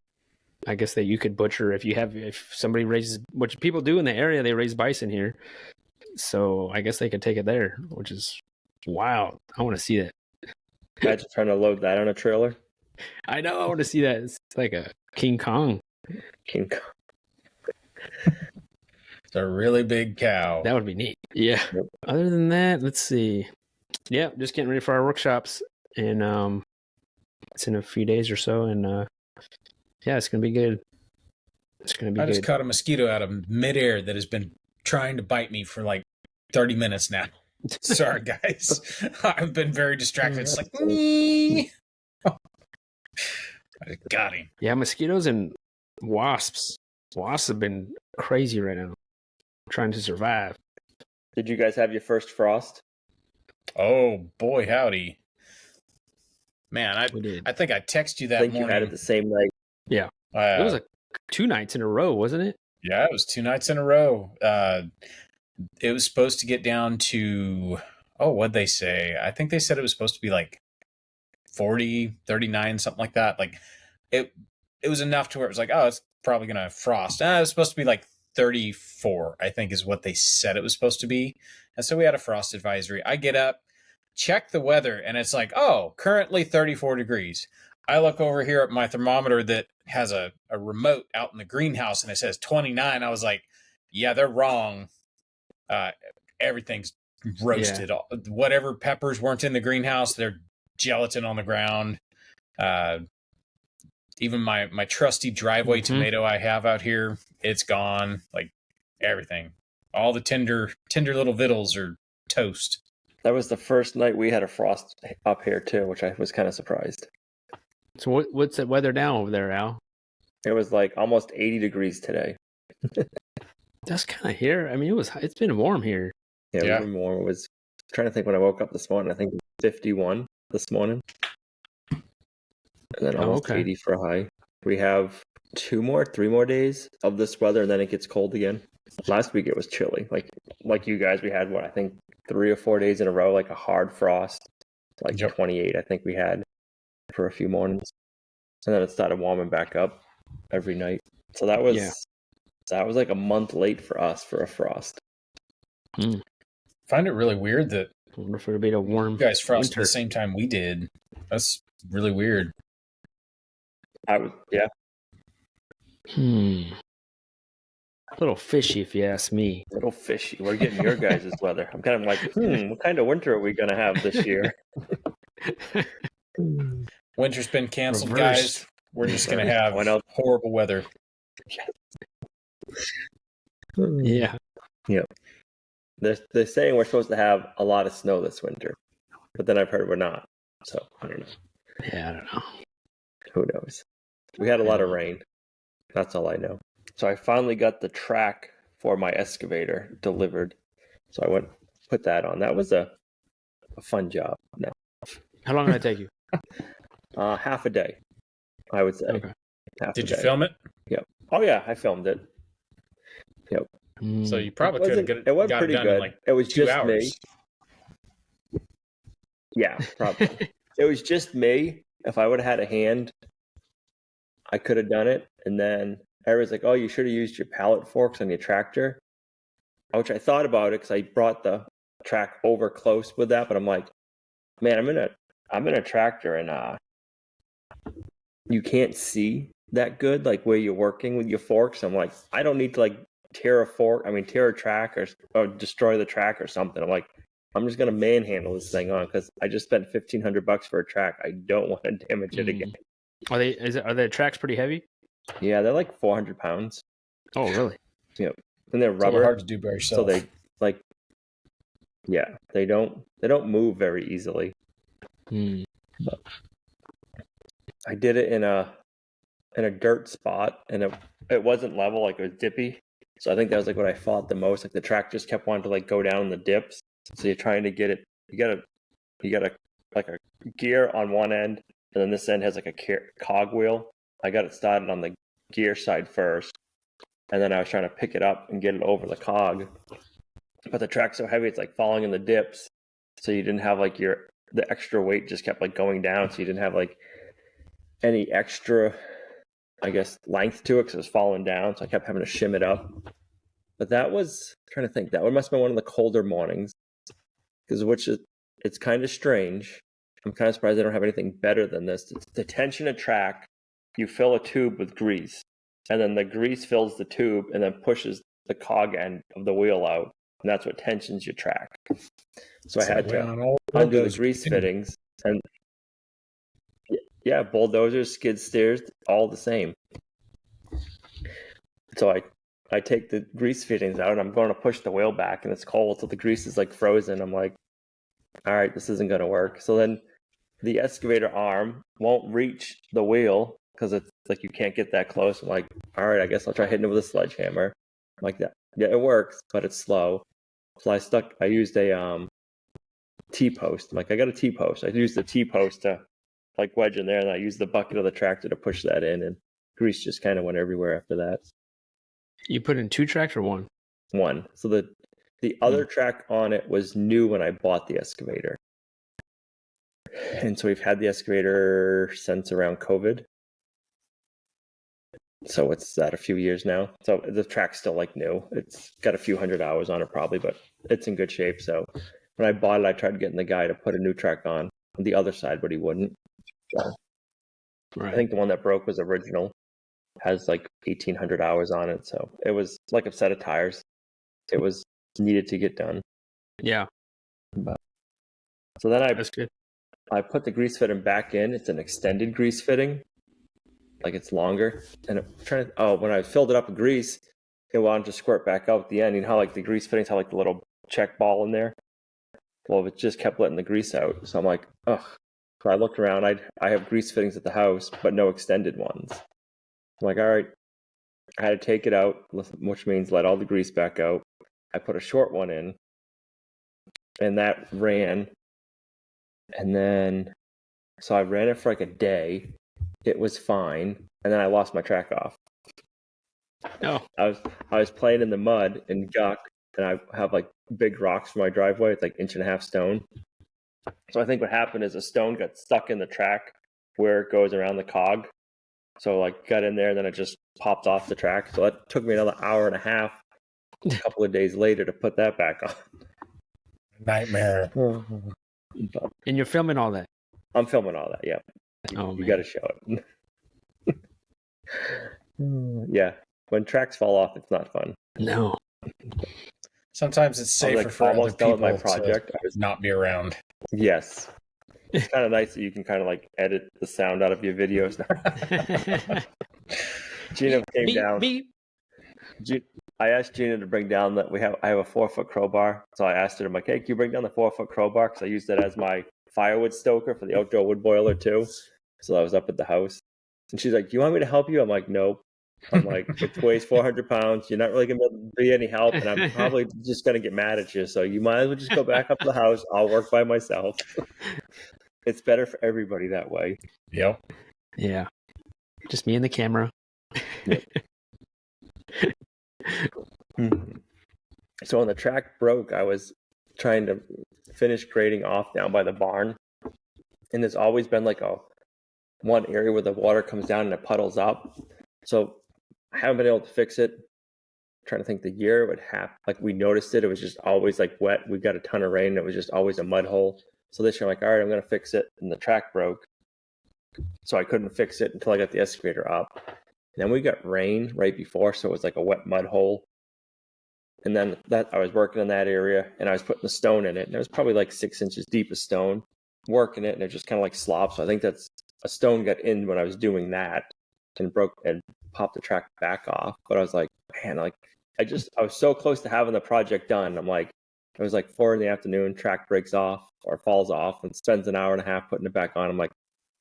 I guess that you could butcher if somebody raises, which people do in the area, they raise bison here. So I guess they could take it there, which is wild. I want to see that. Imagine trying to load that on a trailer. I know. I want to see that. It's like a King Kong. King Kong. It's a really big cow. That would be neat. Yeah. Yep. Other than that, let's see. Yeah, just getting ready for our workshops, and it's in a few days or so, and yeah, it's gonna be good. It's gonna be good. I just caught a mosquito out of midair that has been trying to bite me for like 30 minutes now. Sorry, guys. I've been very distracted. It's like, I got him. Yeah, mosquitoes and wasps. Wasps have been crazy right now, trying to survive. Did you guys have your first frost? Oh, boy, howdy. Man, I think I texted you that morning. You had it the same night. Yeah. It was 2 nights in a row, wasn't it? Yeah, it was 2 nights in a row. It was supposed to get down to, what'd they say? I think they said it was supposed to be like 40, 39, something like that. Like it was enough to where it was like, oh, it's probably gonna frost. It was supposed to be like 34, I think is what they said it was supposed to be. And so we had a frost advisory. I get up, check the weather, and it's like, oh, currently 34 degrees. I look over here at my thermometer that has a remote out in the greenhouse and it says 29. I was like, yeah, they're wrong. Everything's roasted. Yeah. Whatever peppers weren't in the greenhouse, they're gelatin on the ground. Even my trusty driveway tomato I have out here, it's gone. Like everything. All the tender little vittles are toast. That was the first night we had a frost up here too, which I was kind of surprised. So what's the weather now over there, Al? It was like almost 80 degrees today. That's kind of here. I mean, it's been warm here. Yeah, it's been warm. I was trying to think when I woke up this morning. I think it was 51 this morning. And then almost 80 for a high. We have 3 more days of this weather, and then it gets cold again. Last week it was chilly. Like you guys, we had I think 3 or 4 days in a row, like a hard frost. Like 28, I think we had for a few mornings. And then it started warming back up every night. So that was like a month late for us for a frost. I find it really weird that I wonder if it'll be a warm you guys frosted winter. the same time we did. That's really weird. A little fishy, if you ask me. A little fishy. We're getting your guys' weather. I'm kind of like, what kind of winter are we going to have this year? Winter's been canceled, guys. We're just going to have horrible weather. Yeah. Yep. They're saying we're supposed to have a lot of snow this winter, but then I've heard we're not. So I don't know. Yeah, I don't know. Who knows? We had a lot of rain. That's all I know. So I finally got the track for my excavator delivered. So I put that on. That was a fun job. No. How long did it take you? Half a day, I would say. Okay. Did you film it? Yep. Oh yeah, I filmed it. Yep. So you probably could have it went got pretty it done good. in like it was 2 just hours. Me. Yeah, probably. It was just me. If I would have had a hand, I could have done it. And then everyone's like, "Oh, you should have used your pallet forks on your tractor," which I thought about it because I brought the track over close with that. But I'm like, man, I'm in a tractor and you can't see that good, like where you're working with your forks. I'm like, I don't need to like tear a track or destroy the track or something. I'm like, I'm just gonna manhandle this thing on because I just spent $1,500 for a track. I don't want to damage it again. Are the tracks pretty heavy? Yeah, they're like 400 pounds. Oh, really? Yep. And they're rubber. Hard to do by yourself. So they don't move very easily. But I did it in a dirt spot, and it wasn't level, like it was dippy. So I think that was like what I fought the most. Like the track just kept wanting to like go down in the dips. So you're trying to get it. You got a like a gear on one end, and then this end has like a cog wheel. I got it started on the gear side first, and then I was trying to pick it up and get it over the cog. But the track's so heavy, it's like falling in the dips. So you didn't have like the extra weight just kept like going down. So you didn't have like any extra, I guess, length to it because it was falling down. So I kept having to shim it up. But that was, I'm trying to think, that one must have been one of the colder mornings. It's kind of strange. I'm kind of surprised they don't have anything better than this. It's to tension a track, you fill a tube with grease, and then the grease fills the tube and then pushes the cog end of the wheel out, and that's what tensions your track. So I had to undo the grease fittings, and bulldozers, skid steers, all the same. So I take the grease fittings out, and I'm going to push the wheel back, and it's cold, so the grease is like frozen. I'm like, all right, this isn't going to work. So then the excavator arm won't reach the wheel because it's like you can't get that close. I'm like, all right, I guess I'll try hitting it with a sledgehammer. I'm like that. Yeah, it works, but it's slow. So I used a T-post. I'm like, I got a T-post. I used the T-post to like wedge in there, and I used the bucket of the tractor to push that in, and grease just kind of went everywhere after that. You put in 2 tracks or 1? 1. So the other track on it was new when I bought the excavator. And so we've had the excavator since around COVID. So it's at a few years now. So the track's still like new. It's got a few hundred hours on it probably, but it's in good shape. So when I bought it, I tried getting the guy to put a new track on the other side, but he wouldn't. So I think the one that broke was original. Has like 1,800 hours on it. So it was like a set of tires. It was needed to get done. Yeah. But, so then That's good. I put the grease fitting back in. It's an extended grease fitting. Like it's longer. And when I filled it up with grease, it wanted to squirt back out at the end. You know how like the grease fittings have like the little check ball in there? Well, it just kept letting the grease out. So I'm like, ugh. So I looked around. I have grease fittings at the house, but no extended ones. I'm like, all right. I had to take it out, which means let all the grease back out. I put a short one in, and that ran. And then, so I ran it for like a day. It was fine, and then I lost my track off. Oh. I was playing in the mud in Guck, and I have like big rocks for my driveway. It's like 1.5 inch stone. So I think what happened is a stone got stuck in the track where it goes around the cog. So like got in there, and then it just popped off the track. So that took me another hour and a half, a couple of days later, to put that back on. Nightmare. And you're filming all that? I'm filming all that, yeah. You got to show it. Yeah. When tracks fall off, it's not fun. No. Sometimes it's safer for other people my project. To not be around. Yes. It's kind of nice that you can kind of like edit the sound out of your videos now. Gina came down. I asked Gina to bring down that I have a 4-foot crowbar. So I asked her, I'm like, hey, can you bring down the 4-foot crowbar? Because I used it as my firewood stoker for the outdoor wood boiler too. So I was up at the house. And she's like, do you want me to help you? I'm like, nope. I'm like, it weighs 400 pounds. You're not really going to be any help. And I'm probably just going to get mad at you. So you might as well just go back up to the house. I'll work by myself. It's better for everybody that way. Yep. Yeah. Just me and the camera. Yep. So when the track broke, I was trying to finish grading off down by the barn. And there's always been like one area where the water comes down and it puddles up. So I haven't been able to fix it. I'm trying to think the year it would happen. Like we noticed it. It was just always like wet. We got a ton of rain. And it was just always a mud hole. So this year I'm like, all right, I'm going to fix it. And the track broke. So I couldn't fix it until I got the excavator up. And then we got rain right before. So it was like a wet mud hole. And then I was working in that area and I was putting the stone in it. And it was probably like 6 inches deep of stone, working it. And it just kind of like slopped. So I think that's a stone got in when I was doing that and broke and popped the track back off. But I was like, man, like I was so close to having the project done. I'm like, it was like 4 p.m, track breaks off or falls off and spends an hour and a half putting it back on. I'm like,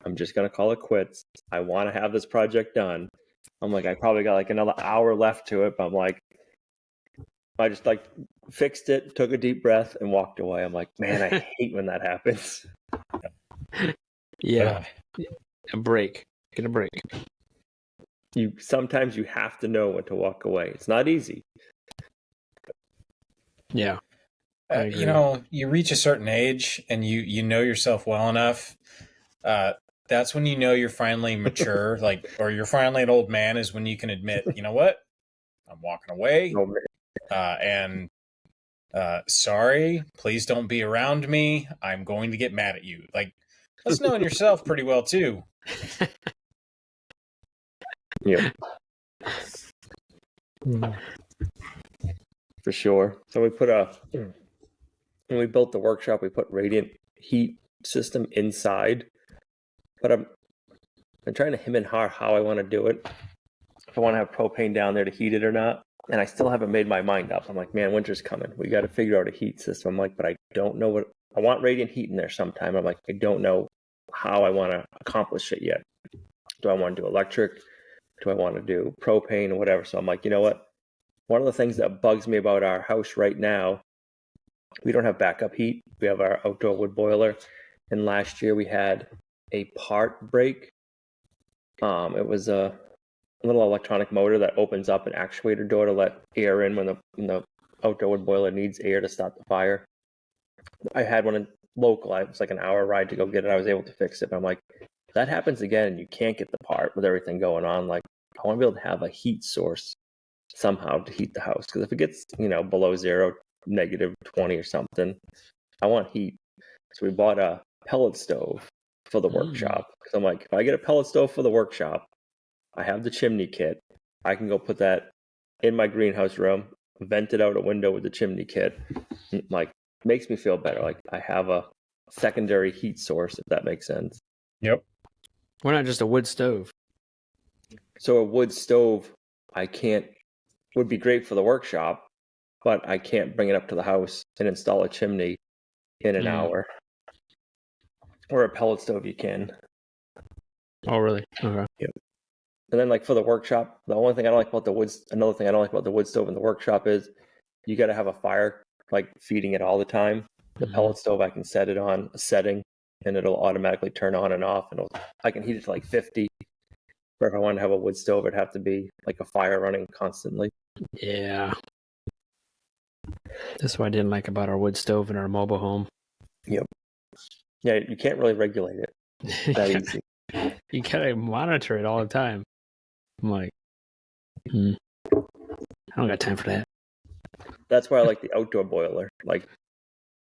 I'm just going to call it quits. I want to have this project done. I'm like, I probably got like another hour left to it. But I'm like, I just like fixed it, took a deep breath and walked away. I'm like, man, I hate when that happens. Yeah. A break. Get a break. Sometimes you have to know when to walk away. It's not easy. Yeah. You reach a certain age and you know yourself well enough. That's when you know you're finally mature, or you're finally an old man, is when you can admit, you know what? I'm walking away. Sorry, please don't be around me. I'm going to get mad at you. Like, that's knowing yourself pretty well too. Yeah. For sure. So when we built the workshop, we put radiant heat system inside. But I'm trying to hem and haw how I want to do it. If I want to have propane down there to heat it or not. And I still haven't made my mind up. I'm like, man, winter's coming. We got to figure out a heat system. I'm like, but I don't know I want radiant heat in there sometime. I'm like, I don't know how I want to accomplish it yet. Do I want to do electric? Do I want to do propane or whatever? So I'm like, you know what? One of the things that bugs me about our house right now, we don't have backup heat. We have our outdoor wood boiler. And last year we had a part break. It was a little electronic motor that opens up an actuator door to let air in when the outdoor wood boiler needs air to start the fire. I had one in local. It was like an hour ride to go get it. I was able to fix it. But I'm like, if that happens again and you can't get the part with everything going on, like I want to be able to have a heat source somehow to heat the house. Because if it gets, below zero, -20 or something, I want heat. So we bought a pellet stove for the workshop. Because I'm like, if I get a pellet stove for the workshop, I have the chimney kit. I can go put that in my greenhouse room, vent it out a window with the chimney kit. Like, makes me feel better. Like I have a secondary heat source, if that makes sense. Yep. Why not just a wood stove? So a wood stove, would be great for the workshop, but I can't bring it up to the house and install a chimney in an hour. Or a pellet stove, you can. Oh, really? Okay. Yep. And then, like for the workshop, another thing I don't like about the wood stove in the workshop is you got to have a fire like feeding it all the time. The pellet stove, I can set it on a setting and it'll automatically turn on and off, and I can heat it to like 50. Or if I wanted to have a wood stove, it'd have to be like a fire running constantly. Yeah. That's what I didn't like about our wood stove in our mobile home. Yep. Yeah, you can't really regulate it that easy. You gotta monitor it all the time. I'm like, I don't got time for that. That's why I like the outdoor boiler. Like,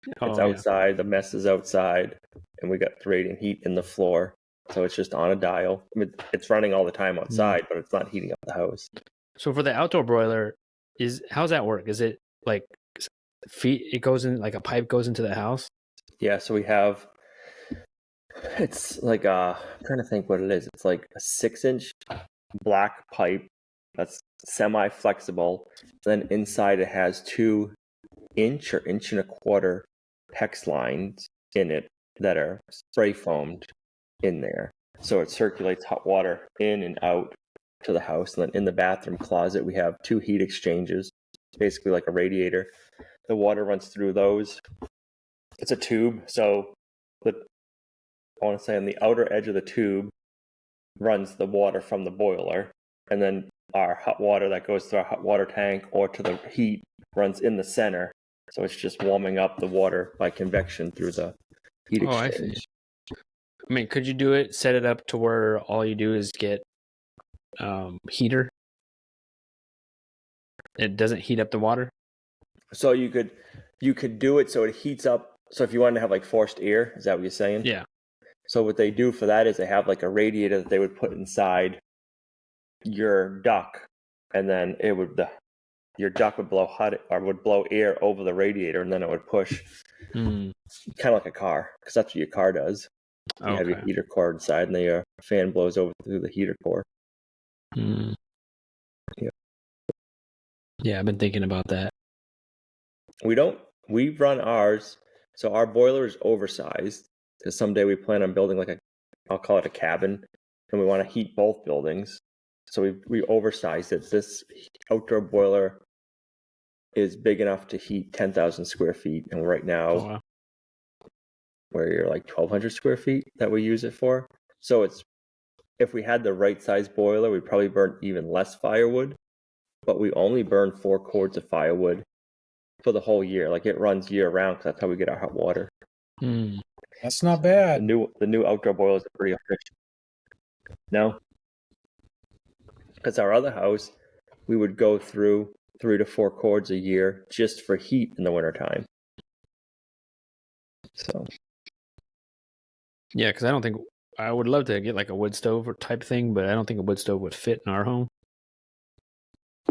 it's outside, the mess is outside, and we got the radiant heat in the floor. So it's just on a dial. I mean, it's running all the time outside, but it's not heating up the house. So for the outdoor broiler, how's that work? Is it like it goes in, like a pipe goes into the house? Yeah, so it's like I'm trying to think what it is. It's like a 6-inch black pipe that's semi-flexible. Then inside it has 2-inch or 1.25-inch PEX lines in it that are spray foamed in there. So it circulates hot water in and out to the house. And then in the bathroom closet, we have 2 heat exchangers, basically like a radiator. The water runs through those. It's a tube. So I want to say on the outer edge of the tube runs the water from the boiler. And then our hot water that goes through our hot water tank or to the heat runs in the center. So it's just warming up the water by convection through the heat exchange. I see. I mean, could you set it up to where all you do is get heater? It doesn't heat up the water? So you could do it so it heats up. So if you wanted to have like forced air, is that what you're saying? Yeah. So what they do for that is they have like a radiator that they would put inside your duct, and then your duct would blow would blow air over the radiator, and then it would push kind of like a car, because that's what your car does. You have your heater core inside, and the fan blows over through the heater core. Yeah, I've been thinking about that. We run ours, so our boiler is oversized, because someday we plan on building I'll call it a cabin, and we want to heat both buildings. So we oversized it. This outdoor boiler is big enough to heat 10,000 square feet, and right now we're like 1,200 square feet that we use it for. So if we had the right size boiler, we'd probably burn even less firewood, but we only burn 4 cords of firewood for the whole year. Like, it runs year round, because that's how we get our hot water. That's not bad. The new outdoor boilers are pretty efficient. No, because our other house, we would go through 3 to 4 cords a year just for heat in the wintertime. So yeah, because I would love to get like a wood stove or type thing, but I don't think a wood stove would fit in our home.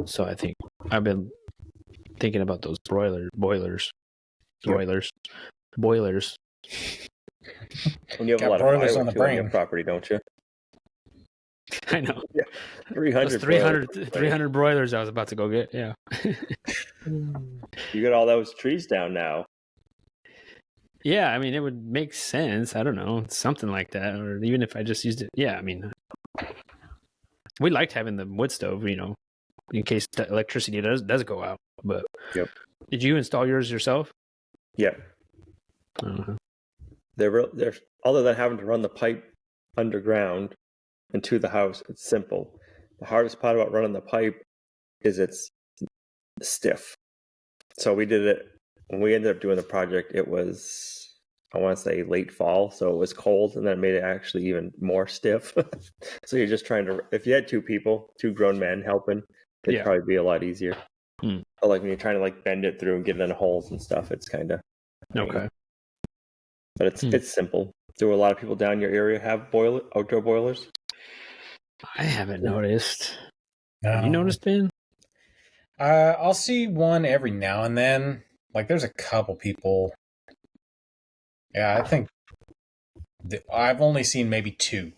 So I think I've been thinking about those boilers. And you have a lot of broilers on the on your brain. property, don't you? I know. Yeah, 300 300 broilers I was about to go get. Yeah. You got all those trees down now. Yeah, I mean, it would make sense. I don't know, something like that, or even if I just used it. Yeah, I mean, we liked having the wood stove, in case the electricity does go out. But did you install yours yourself? Yeah. They're other than having to run the pipe underground into the house, it's simple. The hardest part about running the pipe is it's stiff. So we did it when we ended up doing the project. It was I want to say late fall, so it was cold, and that made it actually even more stiff. So you're just trying to, if you had two grown men helping, it'd probably be a lot easier. But like when you're trying to like bend it through and get it in holes and stuff, it's kind of Okay. But it's simple. Do a lot of people down your area have outdoor boilers? I haven't noticed. Have you noticed, Ben? I'll see one every now and then. Like, there's a couple people. Yeah, I think I've only seen maybe two,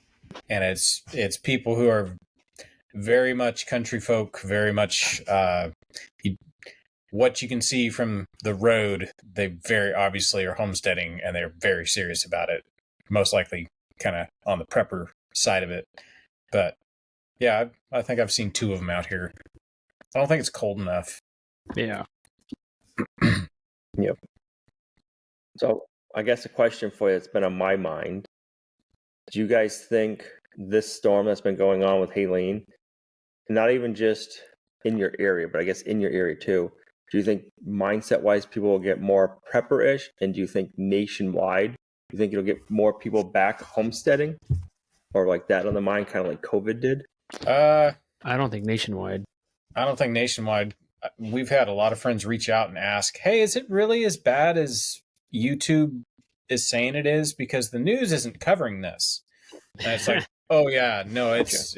and it's people who are very much country folk, very much what you can see from the road. They very obviously are homesteading, and they're very serious about it. Most likely, kind of on the prepper side of it. But yeah, I think I've seen two of them out here. I don't think it's cold enough. Yeah. Yep. So I guess a question for you that's been on my mind. Do you guys think this storm that's been going on with Helene, not even just in your area, but I guess in your area too, do you think mindset-wise people will get more prepper-ish? And do you think nationwide, do you think it'll get more people back homesteading? Or like that on the mind, kind of like COVID did? I don't think nationwide. I don't think nationwide. We've had a lot of friends reach out and ask, hey, is it really as bad as YouTube is saying it is? Because the news isn't covering this. And it's like, oh yeah, no, it's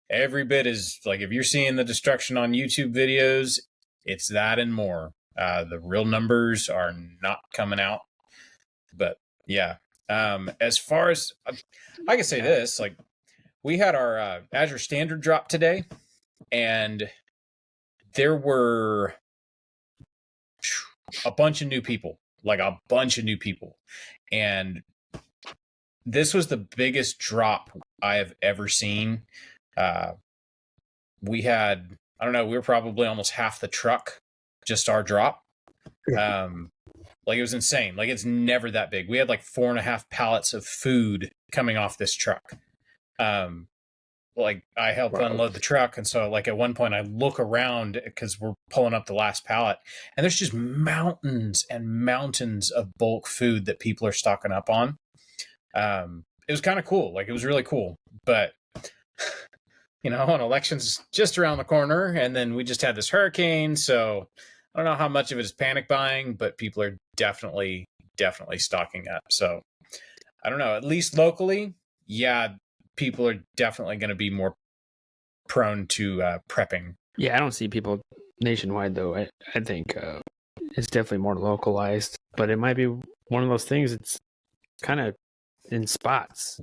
every bit is like, if you're seeing the destruction on YouTube videos, it's that and more. The real numbers are not coming out. But yeah, as far as I can say this, like we had our Azure Standard drop today, and there were a bunch of new people, and this was the biggest drop I have ever seen. We had, I don't know, we were probably almost half the truck, just our drop. Like it was insane. Like it's never that big. We had like 4.5 pallets of food coming off this truck. Like I helped unload the truck, and so like at one point I look around because we're pulling up the last pallet, and there's just mountains and mountains of bulk food that people are stocking up on. It was kind of cool. Like it was really cool, but you know, an election's just around the corner, and then we just had this hurricane, so I don't know how much of it is panic buying, but people are definitely stocking up. So I don't know, at least locally, yeah, people are definitely going to be more prone to prepping. Yeah, I don't see people nationwide though. I think it's definitely more localized, but it might be one of those things. It's kind of in spots.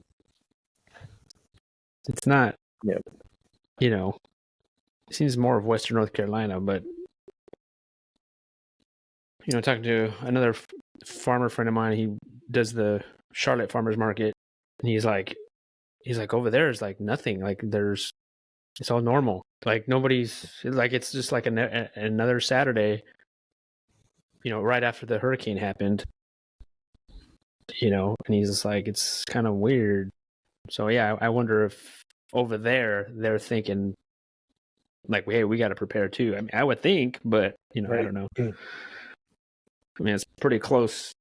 It's not, you know, it seems more of Western North Carolina, but you know, talking to another farmer friend of mine, he does the Charlotte Farmers Market, and he's like over there is like nothing. Like it's all normal. Like nobody's like, it's just like another Saturday, you know, right after the hurricane happened, you know, and he's just like, it's kind of weird. So yeah, I wonder if over there they're thinking like, hey, we got to prepare too. I mean, I would think, but you know, I don't know. I mean, it's pretty close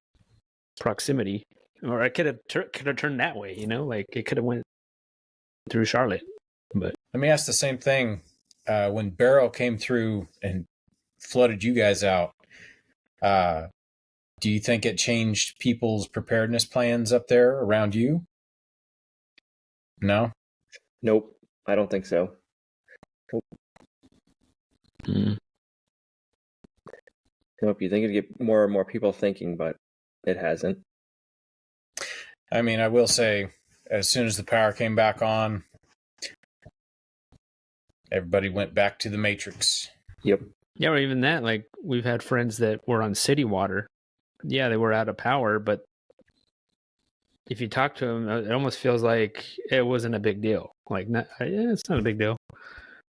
proximity, or it could have turned that way, you know, like it could have went through Charlotte. But let me ask the same thing. When Beryl came through and flooded you guys out, do you think it changed people's preparedness plans up there around you? No? Nope, I don't think so. Nope, you think it'd get more and more people thinking, but it hasn't. I mean, I will say, as soon as the power came back on, everybody went back to the Matrix. Yep. Yeah, or even that, like we've had friends that were on city water. Yeah, they were out of power, but if you talk to them, it almost feels like it wasn't a big deal. Like, it's not a big deal.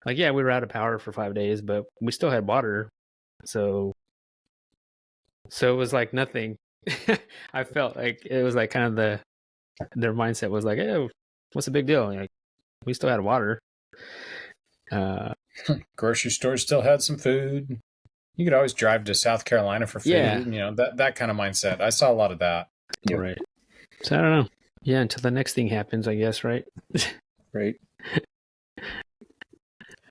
Like, yeah, we were out of power for 5 days, but we still had water. So it was like nothing. I felt like it was like kind of their mindset was like, hey, what's the big deal? Like, we still had water. Grocery store still had some food. You could always drive to South Carolina for food. Yeah. You know, that kind of mindset. I saw a lot of that. Yep. Right. So I don't know. Yeah, until the next thing happens, I guess, right? Right.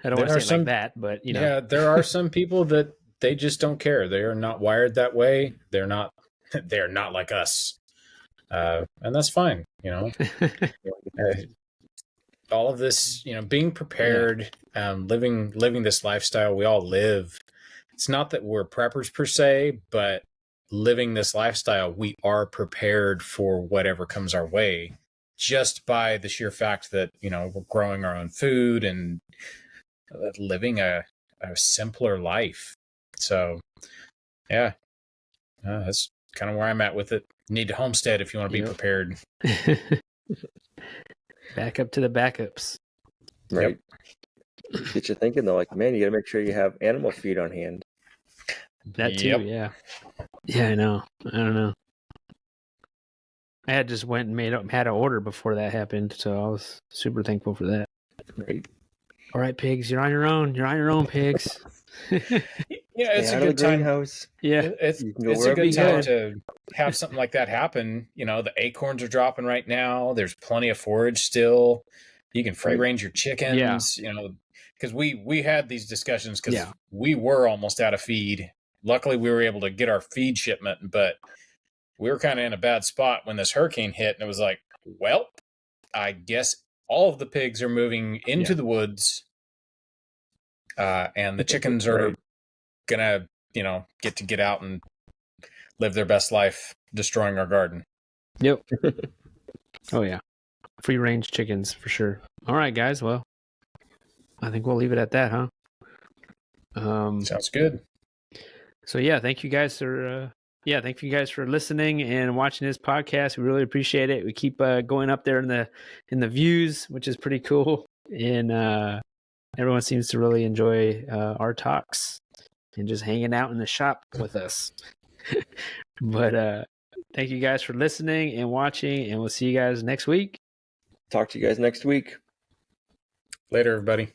I don't want to say it like that, but you know. Yeah, there are some people that they just don't care. They are not wired that way. They're not like us. And that's fine, you know. All of this, you know, being prepared, living this lifestyle we all live. It's not that we're preppers per se, but living this lifestyle, we are prepared for whatever comes our way, just by the sheer fact that, you know, we're growing our own food and living a simpler life. So, yeah, that's kind of where I'm at with it. You need to homestead if you want to be prepared. Back up to the backups. Right. Yep. Get you thinking though, like, man, you got to make sure you have animal feed on hand. That too, yeah. Yeah, I know. I don't know. I had just went and had an order before that happened, so I was super thankful for that. Right. All right, pigs, you're on your own. You're on your own, pigs. Yeah, it's a good time. Yeah, it's a good time to have something like that happen. You know, the acorns are dropping right now. There's plenty of forage still. You can free range your chickens. You know, because we had these discussions because we were almost out of feed. Luckily, we were able to get our feed shipment, but we were kind of in a bad spot when this hurricane hit, and it was like, well, I guess all of the pigs are moving into the woods, and the chickens are gonna, you know, get out and live their best life, destroying our garden. Yep. Oh yeah, free range chickens for sure. All right, guys. Well, I think we'll leave it at that, huh? Sounds good. So yeah, thank you guys for listening and watching this podcast. We really appreciate it. We keep going up there in the views, which is pretty cool, and everyone seems to really enjoy our talks and just hanging out in the shop with us. But thank you guys for listening and watching, and we'll see you guys next week. Talk to you guys next week. Later, everybody.